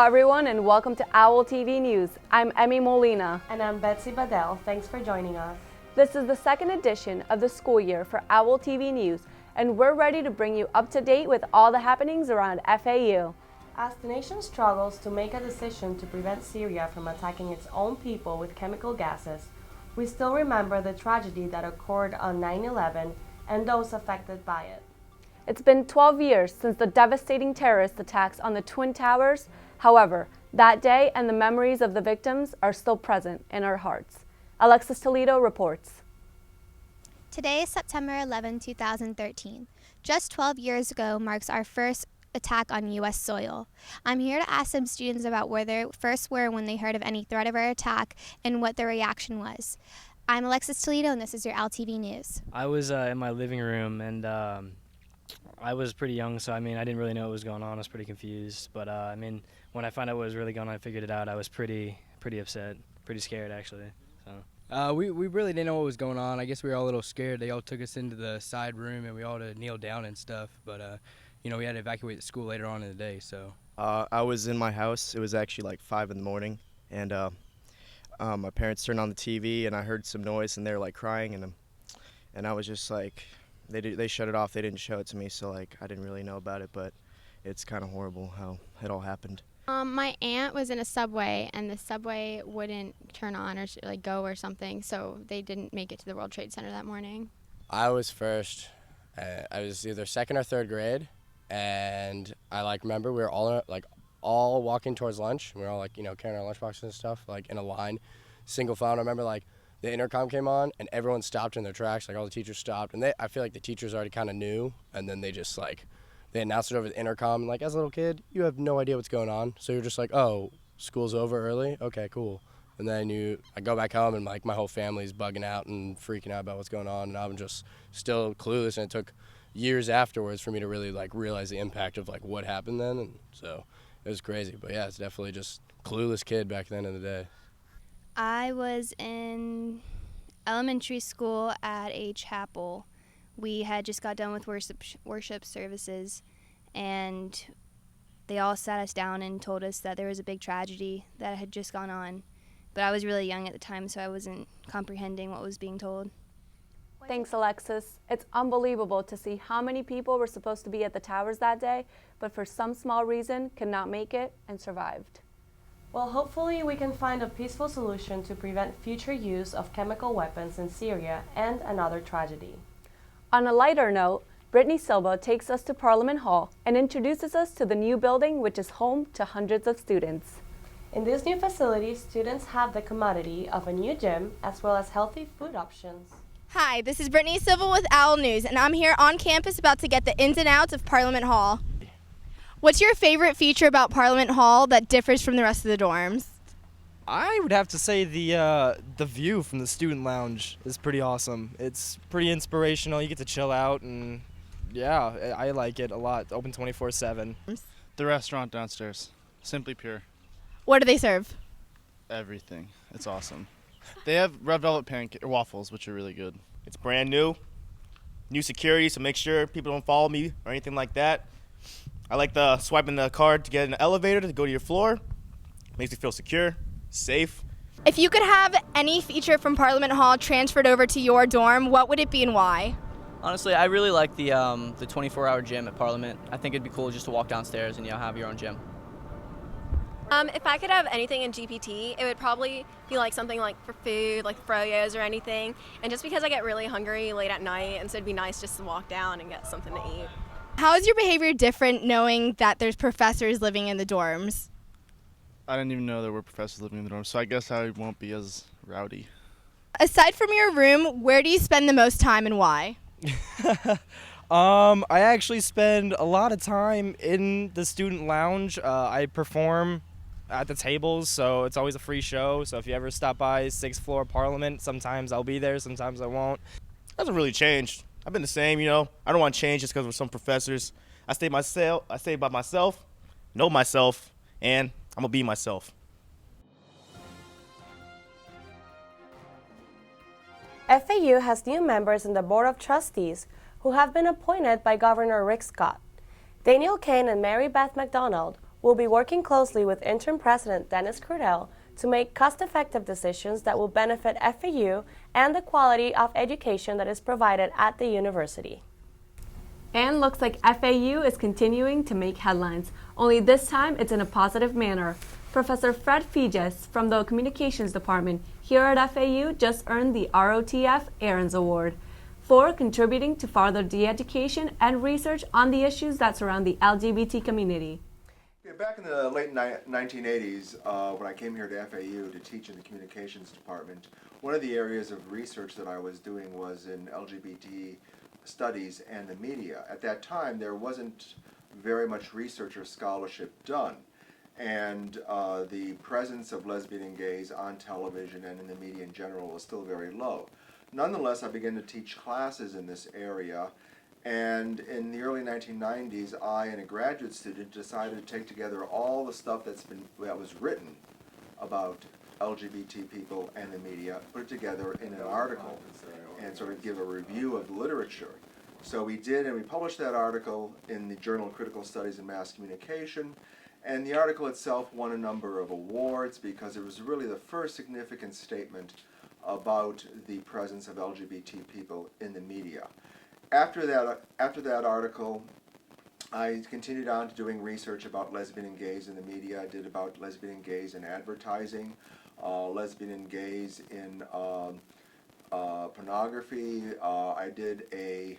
everyone, and welcome to OWL TV News. I'm Emmy Molina. And I'm Betsy Badell. Thanks for joining us. This is the second edition of the school year for OWL TV News, and we're ready to bring you up to date with all the happenings around FAU. As the nation struggles to make a decision to prevent Syria from attacking its own people with chemical gases, we still remember the tragedy that occurred on 9/11 and those affected by it. It's been 12 years since the devastating terrorist attacks on the Twin Towers. However, that day and the memories of the victims are still present in our hearts. Alexis Toledo reports. Today is September 11, 2013. Just 12 years ago marks our first attack on U.S. soil. I'm here to ask some students about where they first were when they heard of any threat of our attack and what their reaction was. I'm Alexis Toledo, and this is your LTV News. I was in my living room, and I was pretty young, so I didn't really know what was going on. I was pretty confused, but when I found out what was really going on, I figured it out. I was pretty upset, pretty scared actually. So. We really didn't know what was going on. I guess we were all a little scared. They all took us into the side room, and we all had to kneel down and stuff. But we had to evacuate the school later on in the day. So I was in my house. It was actually like 5 in the morning, and my parents turned on the TV, and I heard some noise, and they were like crying, and I was just like, they shut it off. They didn't show it to me, so like I didn't really know about it. But it's kind of horrible how it all happened. My aunt was in a subway, and the subway wouldn't turn on or go or something, so they didn't make it to the World Trade Center that morning. I was first. I was either second or third grade, and I remember we were all walking towards lunch. We were all carrying our lunchboxes and stuff in a line, single file. And I remember the intercom came on, and everyone stopped in their tracks. All the teachers stopped, and I feel like the teachers already kind of knew, and then they just they announced it over the intercom, and as a little kid, you have no idea what's going on. So you're just oh, school's over early? Okay, cool. And then I go back home, and my whole family's bugging out and freaking out about what's going on, and I'm just still clueless, and it took years afterwards for me to really realize the impact of what happened then, and so it was crazy. But yeah, it's definitely just clueless kid back then in the day. I was in elementary school at a chapel. We had just got done with worship services, and they all sat us down and told us that there was a big tragedy that had just gone on. But I was really young at the time, so I wasn't comprehending what was being told. Thanks, Alexis. It's unbelievable to see how many people were supposed to be at the towers that day, but for some small reason could not make it and survived. Well, hopefully we can find a peaceful solution to prevent future use of chemical weapons in Syria and another tragedy. On a lighter note, Brittany Silva takes us to Parliament Hall and introduces us to the new building, which is home to hundreds of students. In this new facility, students have the commodity of a new gym as well as healthy food options. Hi, this is Brittany Silva with OWL News, and I'm here on campus about to get the ins and outs of Parliament Hall. What's your favorite feature about Parliament Hall that differs from the rest of the dorms? I would have to say the view from the student lounge is pretty awesome. It's pretty inspirational. You get to chill out, and yeah, I like it a lot. It's open 24/7. The restaurant downstairs, Simply Pure. What do they serve? Everything. It's awesome. They have red velvet waffles, which are really good. It's brand new security, so make sure people don't follow me or anything like that. I like the swiping the card to get in the elevator to go to your floor. Makes you feel secure, safe. If you could have any feature from Parliament Hall transferred over to your dorm, what would it be and why? Honestly, I really like the 24-hour gym at Parliament. I think it'd be cool just to walk downstairs and have your own gym. If I could have anything in GPT, it would probably be something for food, froyos or anything. And just because I get really hungry late at night, and so it'd be nice just to walk down and get something to eat. How is your behavior different knowing that there's professors living in the dorms? I didn't even know there were professors living in the dorm, so I guess I won't be as rowdy. Aside from your room, where do you spend the most time and why? I actually spend a lot of time in the student lounge. I perform at the tables, so it's always a free show. So if you ever stop by 6th floor Parliament, sometimes I'll be there, sometimes I won't. Hasn't really changed. I've been the same, I don't want to change just because we're some professors. I stay by myself, know myself, and I'm gonna be myself. FAU has new members in the Board of Trustees who have been appointed by Governor Rick Scott. Daniel Kane and Mary Beth McDonald We'll be working closely with interim president Dennis Crudell to make cost-effective decisions that will benefit FAU and the quality of education that is provided at the university. And looks like FAU is continuing to make headlines, only this time it's in a positive manner. Professor Fred Figes from the Communications Department here at FAU just earned the ROTF Ahrens Award for contributing to further de-education and research on the issues that surround the LGBT community. Yeah, back in the late 1980s, when I came here to FAU to teach in the Communications Department, one of the areas of research that I was doing was in LGBT studies and the media. At that time, there wasn't very much research or scholarship done, and the presence of lesbian and gays on television and in the media in general was still very low. Nonetheless, I began to teach classes in this area, and in the early 1990s, I and a graduate student decided to take together all the stuff that was written about LGBT people and the media, put it together in an article, and sort of give a review of the literature. So we did, and we published that article in the Journal of Critical Studies in Mass Communication, and the article itself won a number of awards because it was really the first significant statement about the presence of LGBT people in the media. After that article, I continued on to doing research about lesbian and gays in the media. I did about lesbian and gays in advertising, lesbian and gays in pornography. I did a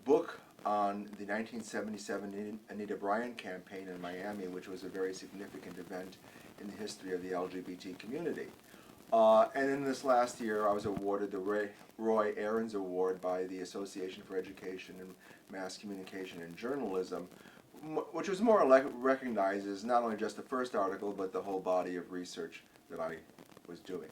book on the 1977 Anita Bryant campaign in Miami, which was a very significant event in the history of the LGBT community. And in this last year, I was awarded the Roy Ahrens Award by the Association for Education and Mass Communication and Journalism, which was more or less recognizes not only just the first article, but the whole body of research that I was doing.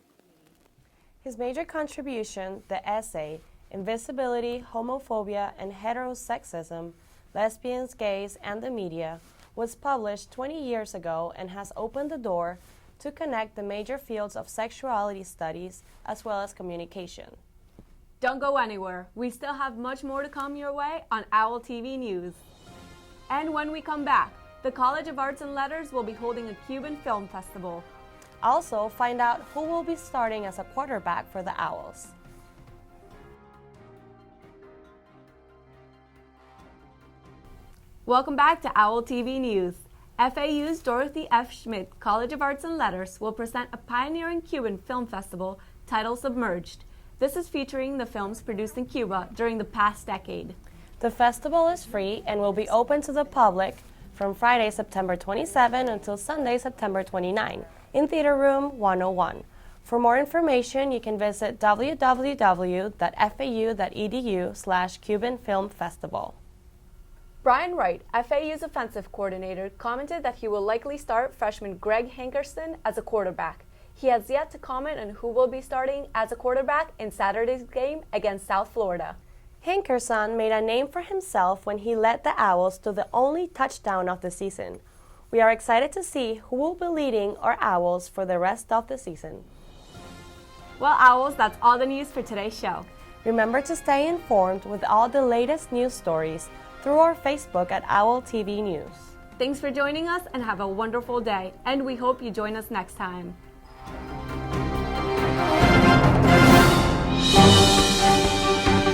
His major contribution, the essay, Invisibility, Homophobia, and Heterosexism, Lesbians, Gays, and the Media, was published 20 years ago and has opened the door to connect the major fields of sexuality studies as well as communication. Don't go anywhere. We still have much more to come your way on OWL TV News. And when we come back, the College of Arts and Letters will be holding a Cuban Film Festival. Also, find out who will be starting as a quarterback for the Owls. Welcome back to OWL TV News. FAU's Dorothy F. Schmidt College of Arts and Letters will present a pioneering Cuban film festival titled Submerged. This is featuring the films produced in Cuba during the past decade. The festival is free and will be open to the public from Friday, September 27 until Sunday, September 29 in Theater Room 101. For more information, you can visit www.fau.edu/Cuban Film Festival. Brian Wright, FAU's offensive coordinator, commented that he will likely start freshman Greg Hankerson as a quarterback. He has yet to comment on who will be starting as a quarterback in Saturday's game against South Florida. Hankerson made a name for himself when he led the Owls to the only touchdown of the season. We are excited to see who will be leading our Owls for the rest of the season. Well, Owls, that's all the news for today's show. Remember to stay informed with all the latest news stories through our Facebook at OWL TV News. Thanks for joining us and have a wonderful day, and we hope you join us next time.